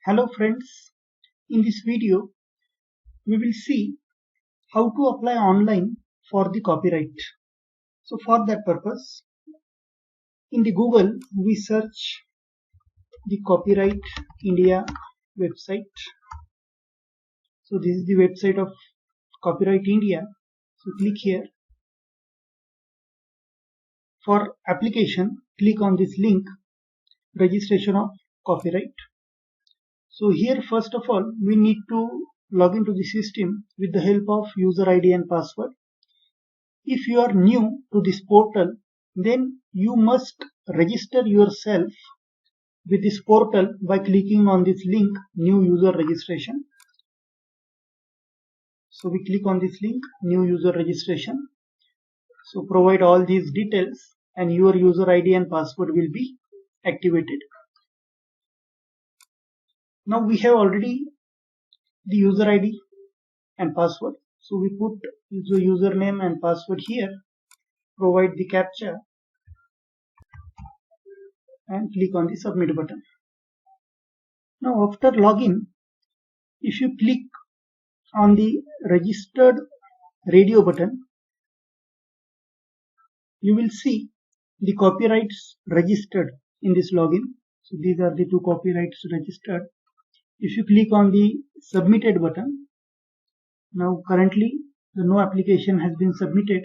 Hello friends, in this video we will see how to apply online for the copyright. So for that purpose, in the Google we search the Copyright India website. So this is the website of Copyright India. So click here. For application, click on this link, registration of copyright. So here first of all we need to log into the system with the help of user ID and password. If you are new to this portal, then you must register yourself with this portal by clicking on this link, new user registration. So we click on this link, new user registration. So provide all these details and your user ID and password will be activated. Now we have already the user ID and password. So we put the username and password here, provide the captcha and click on the submit button. Now after login, if you click on the registered radio button, you will see the copyrights registered in this login. So these are the two copyrights registered. If you click on the submitted button, now currently the no application has been submitted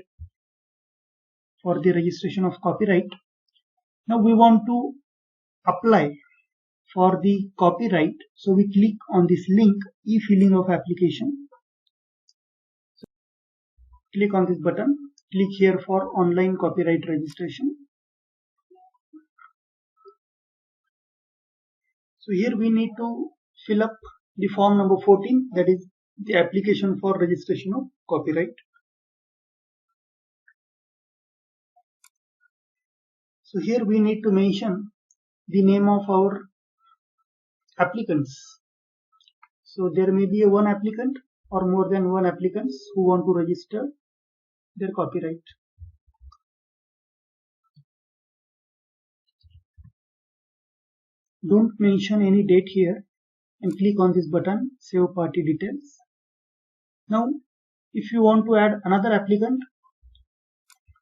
for the registration of copyright. Now we want to apply for the copyright, so we click on this link, e-filling of application. So click on this button, click here for online copyright registration. So here we need to fill up the form number 14, that is the application for registration of copyright. So here we need to mention the name of our applicants. So there may be one applicant or more than one applicants who want to register their copyright. Don't mention any date here and click on this button, save party details. Now if you want to add another applicant,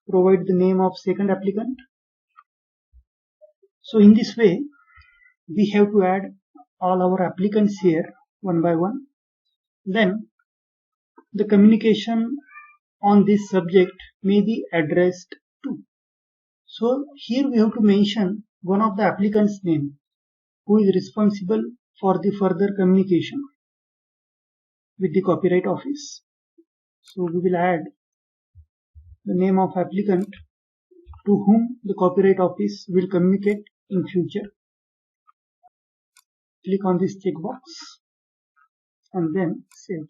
provide the name of second applicant. So in this way we have to add all our applicants here one by one. Then the communication on this subject may be addressed to. So here we have to mention one of the applicants' name who is responsible for the further communication with the Copyright Office. So we will add the name of applicant to whom the Copyright Office will communicate in future. Click on this checkbox and then save.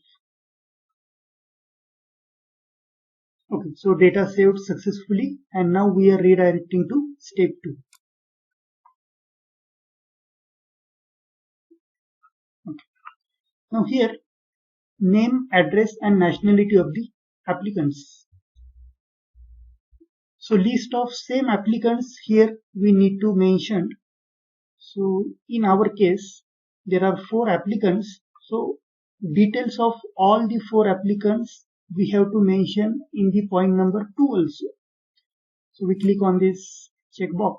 Okay, so data saved successfully, and now we are redirecting to step 2. Okay. Now here, name, address and nationality of the applicants. So list of same applicants here we need to mention. So in our case, there are 4 applicants. So details of all the 4 applicants we have to mention in the point number 2 also. So we click on this checkbox.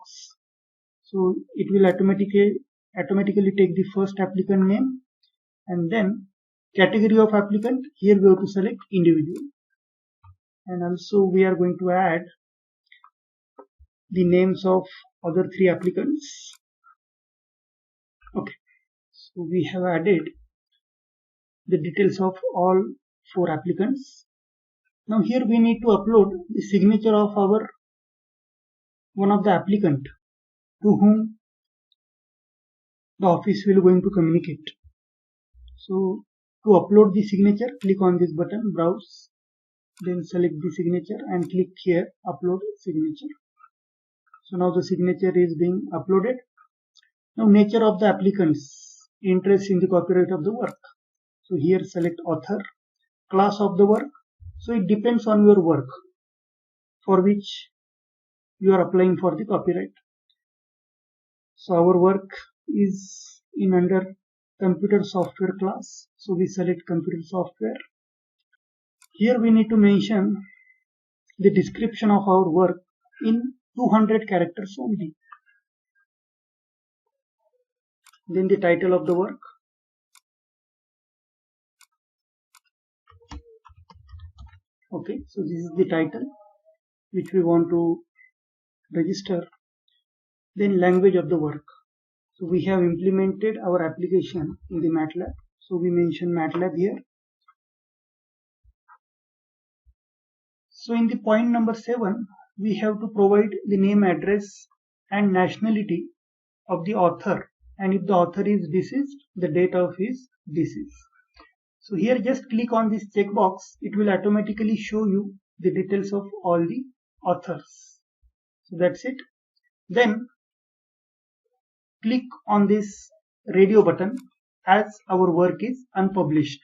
So it will automatically take the first applicant name, and then category of applicant, here we have to select individual, and also we are going to add the names of other 3 applicants. Okay, so we have added the details of all 4 applicants. Now here we need to upload the signature of our one of the applicant to whom the office will going to communicate. So to upload the signature, click on this button, browse, then select the signature and click here, upload signature. So now the signature is being uploaded. Now nature of the applicants, interest in the copyright of the work. So here select author, class of the work. So it depends on your work for which you are applying for the copyright. So our work is in under computer software class. So we select computer software. Here we need to mention the description of our work in 200 characters only. Then the title of the work. Okay, so this is the title which we want to register. Then language of the work. So we have implemented our application in the MATLAB. So we mention MATLAB here. So in the point number 7, we have to provide the name, address and nationality of the author, and if the author is deceased, the date of his decease. So here just click on this checkbox, it will automatically show you the details of all the authors. So that's it. Then click on this radio button as our work is unpublished.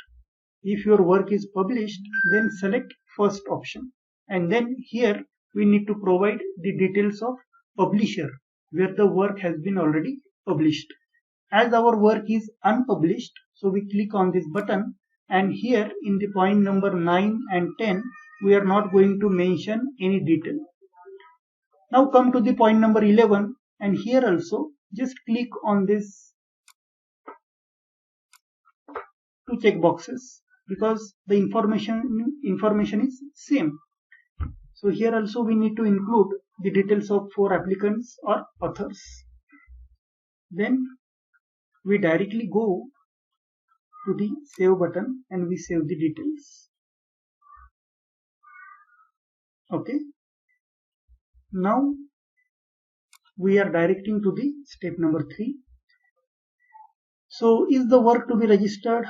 If your work is published, then select first option, and then here we need to provide the details of publisher where the work has been already published. As our work is unpublished, so we click on this button, and here in the point number 9 and 10 we are not going to mention any detail. Now come to the point number 11, and here also just click on this two check boxes because the information is same. So here also we need to include the details of 4 applicants or authors. Then we directly go to the save button and we save the details. Okay. Now we are directing to the step number 3. So is the work to be registered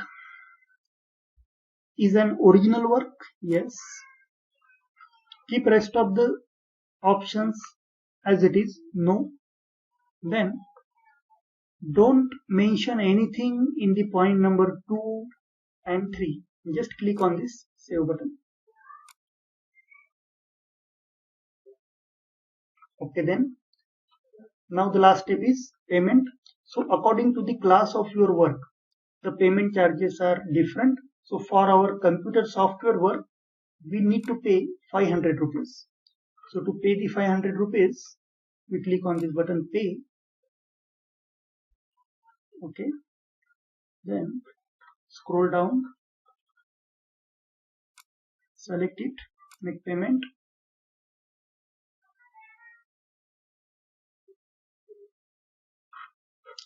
is an original work? Yes. Keep rest of the options as it is? No. Then don't mention anything in the point number 2 and 3. Just click on this save button. Okay, then now the last step is payment. So according to the class of your work, the payment charges are different. So for our computer software work, we need to pay 500 rupees. So to pay the 500 rupees, we click on this button pay. Okay, then scroll down, select it, make payment.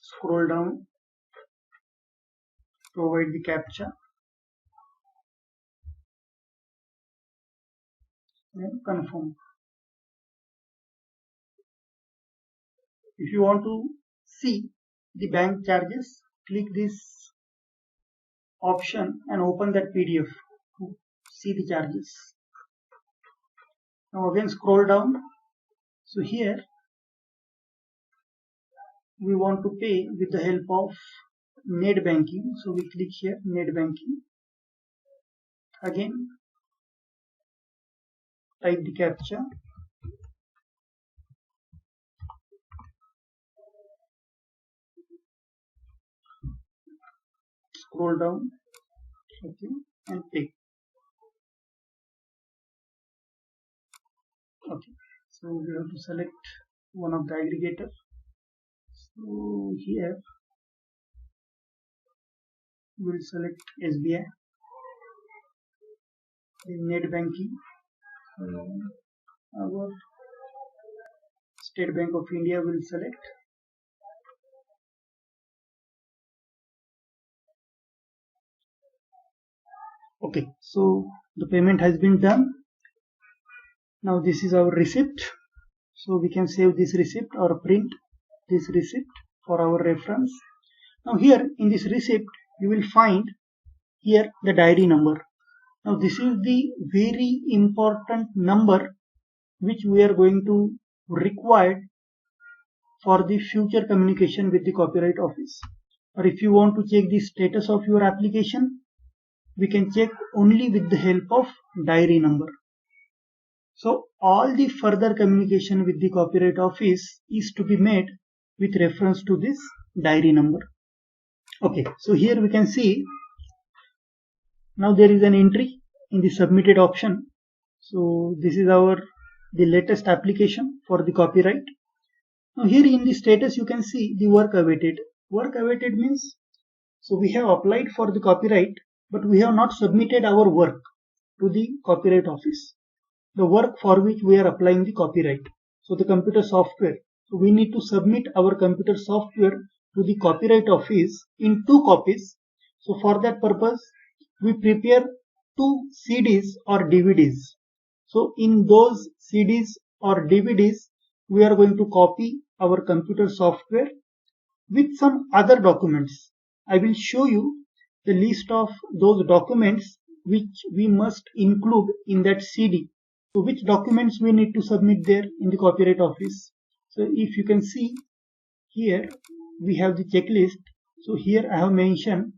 Scroll down, provide the CAPTCHA, then confirm. If you want to see the bank charges, click this option and open that PDF to see the charges. Now again scroll down. So here we want to pay with the help of net banking. So we click here net banking. Again type the CAPTCHA. Scroll down, okay, and pay. Okay, so we have to select one of the aggregators. So here we'll select SBI, then net banking, our State Bank of India will select. Okay, so the payment has been done. Now this is our receipt. So we can save this receipt or print this receipt for our reference. Now here in this receipt you will find here the diary number. Now this is the very important number which we are going to require for the future communication with the Copyright Office. Or if you want to check the status of your application, we can check only with the help of diary number. So all the further communication with the Copyright Office is to be made with reference to this diary number. Okay, so here we can see now there is an entry in the submitted option. So this is the latest application for the copyright. Now here in the status you can see the work awaited. Work awaited means, so we have applied for the copyright, but we have not submitted our work to the Copyright Office, the work for which we are applying the copyright. So the computer software. So we need to submit our computer software to the Copyright Office in 2 copies. So for that purpose, we prepare 2 CDs or DVDs. So in those CDs or DVDs, we are going to copy our computer software with some other documents. I will show you the list of those documents which we must include in that CD. So which documents we need to submit there in the Copyright Office. So if you can see here, we have the checklist. So here I have mentioned.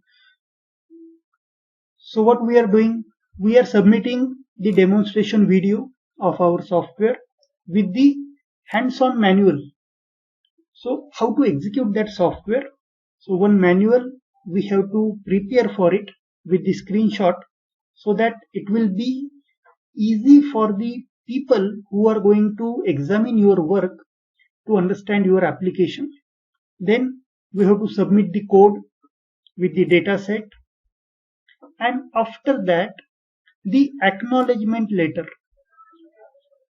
So what we are doing, we are submitting the demonstration video of our software with the hands-on manual. So how to execute that software? So one manual we have to prepare for it with the screenshot so that it will be easy for the people who are going to examine your work to understand your application. Then we have to submit the code with the data set, and after that the acknowledgement letter.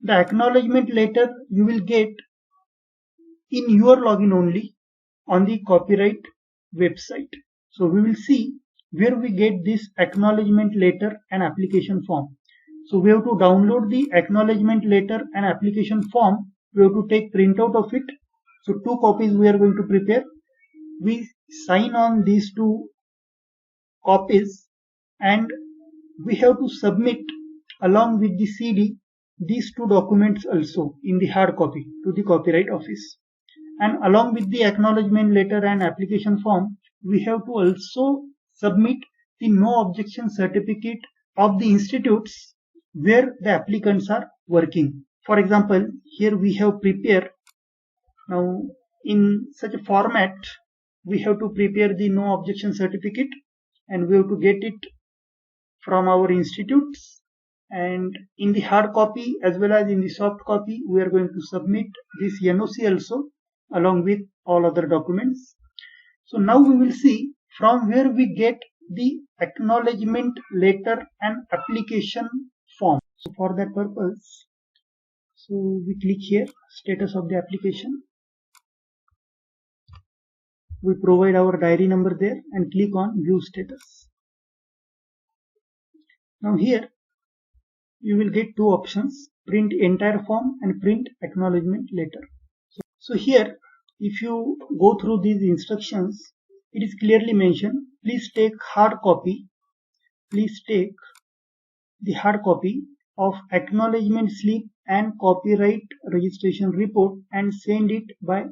The acknowledgement letter you will get in your login only on the copyright website. So we will see where we get this acknowledgement letter and application form. So we have to download the acknowledgement letter and application form. We have to take printout of it. So 2 copies we are going to prepare. We sign on these 2 copies and we have to submit along with the CD these 2 documents also in the hard copy to the Copyright Office. And along with the acknowledgement letter and application form, we have to also submit the no objection certificate of the institutes where the applicants are working. For example, here we have prepared, now in such a format, we have to prepare the no objection certificate and we have to get it from our institutes, and in the hard copy as well as in the soft copy we are going to submit this NOC also along with all other documents. So now we will see from where we get the acknowledgement letter and application form. So for that purpose, so we click here, status of the application. We provide our diary number there and click on view status. Now here you will get 2 options, print entire form and print acknowledgement letter. So here if you go through these instructions, it is clearly mentioned, please take hard copy, please take the hard copy of acknowledgement slip and copyright registration report and send it by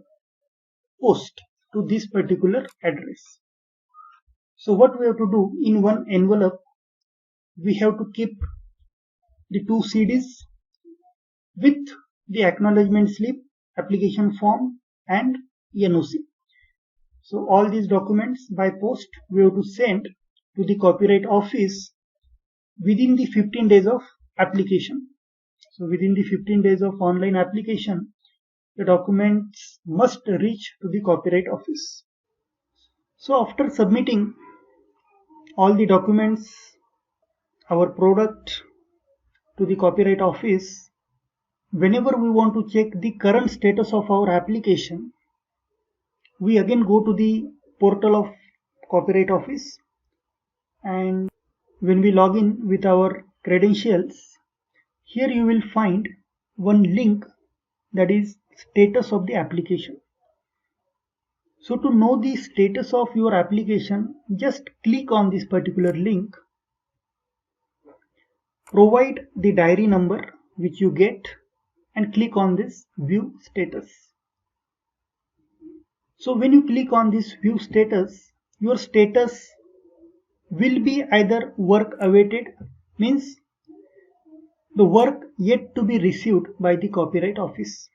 post to this particular address. So what we have to do, in one envelope we have to keep the 2 CDs with the acknowledgement slip, application form and NOC. So all these documents by post we have to send to the Copyright Office within the 15 days of application. So within the 15 days of online application, the documents must reach to the Copyright Office. So after submitting all the documents, our product to the Copyright Office, whenever we want to check the current status of our application, we again go to the portal of Copyright Office, and when we log in with our credentials, here you will find one link, that is status of the application. So to know the status of your application, just click on this particular link, provide the diary number which you get and click on this view status. So when you click on this view status, your status will be either work awaited, means the work yet to be received by the Copyright Office.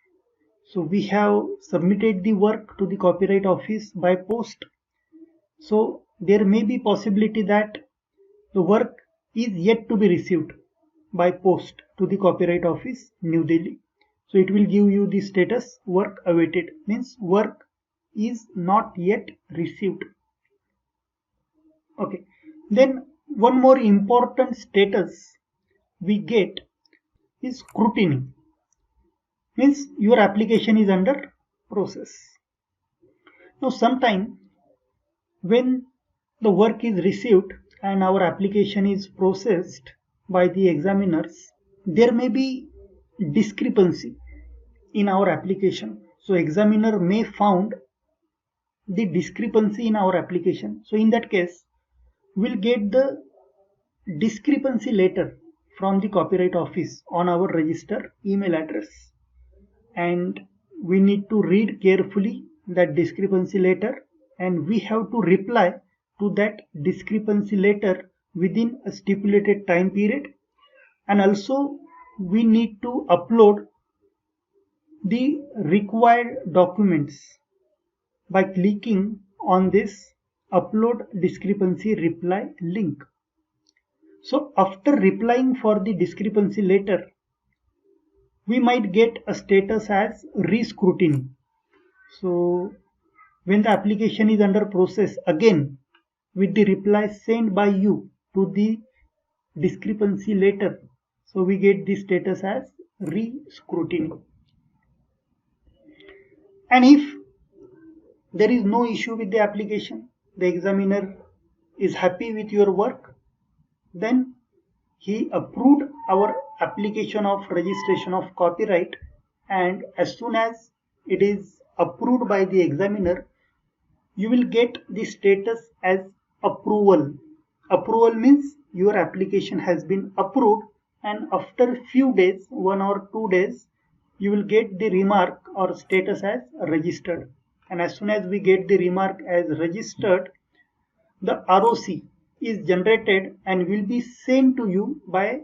So we have submitted the work to the Copyright Office by post. So there may be possibility that the work is yet to be received by post to the Copyright Office, New Delhi. So it will give you the status work awaited, means work is not yet received. Okay. Then one more important status we get is scrutiny, means your application is under process. Now sometime when the work is received and our application is processed by the examiners, there may be discrepancy in our application. So examiner may found the discrepancy in our application. So in that case, we'll get the discrepancy letter from the Copyright Office on our register email address, and we need to read carefully that discrepancy letter, and we have to reply to that discrepancy letter within a stipulated time period, and also we need to upload the required documents by clicking on this upload discrepancy reply link. So after replying for the discrepancy letter, we might get a status as re-scrutiny. So when the application is under process again with the reply sent by you to the discrepancy letter, so we get the status as re-scrutiny. And if there is no issue with the application, the examiner is happy with your work, then he approved our application of registration of copyright, and as soon as it is approved by the examiner, you will get the status as approval. Approval means your application has been approved, and after few days, 1 or 2 days, you will get the remark or status as registered. And as soon as we get the remark as registered, the ROC is generated and will be sent to you by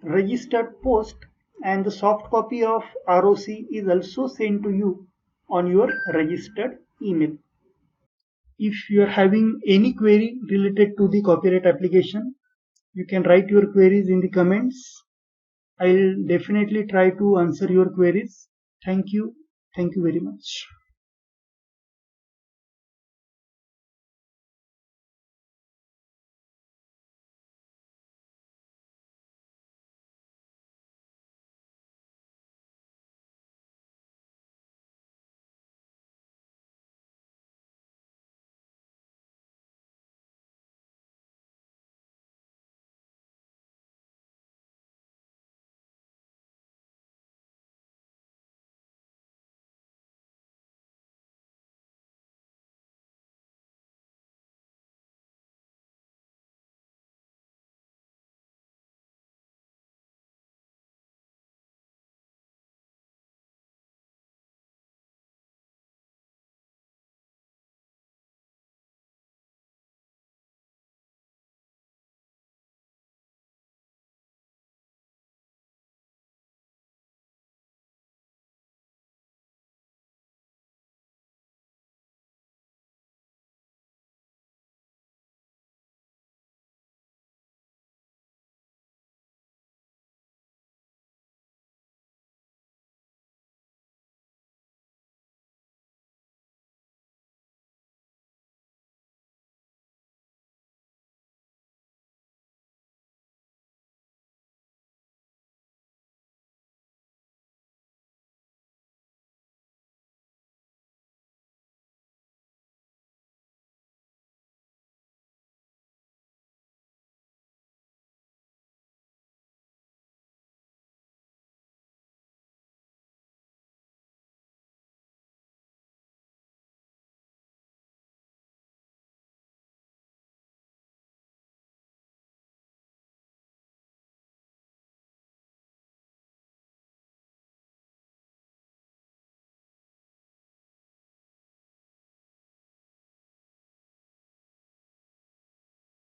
registered post, and the soft copy of ROC is also sent to you on your registered email. If you are having any query related to the copyright application, you can write your queries in the comments. I will definitely try to answer your queries. Thank you. Thank you very much.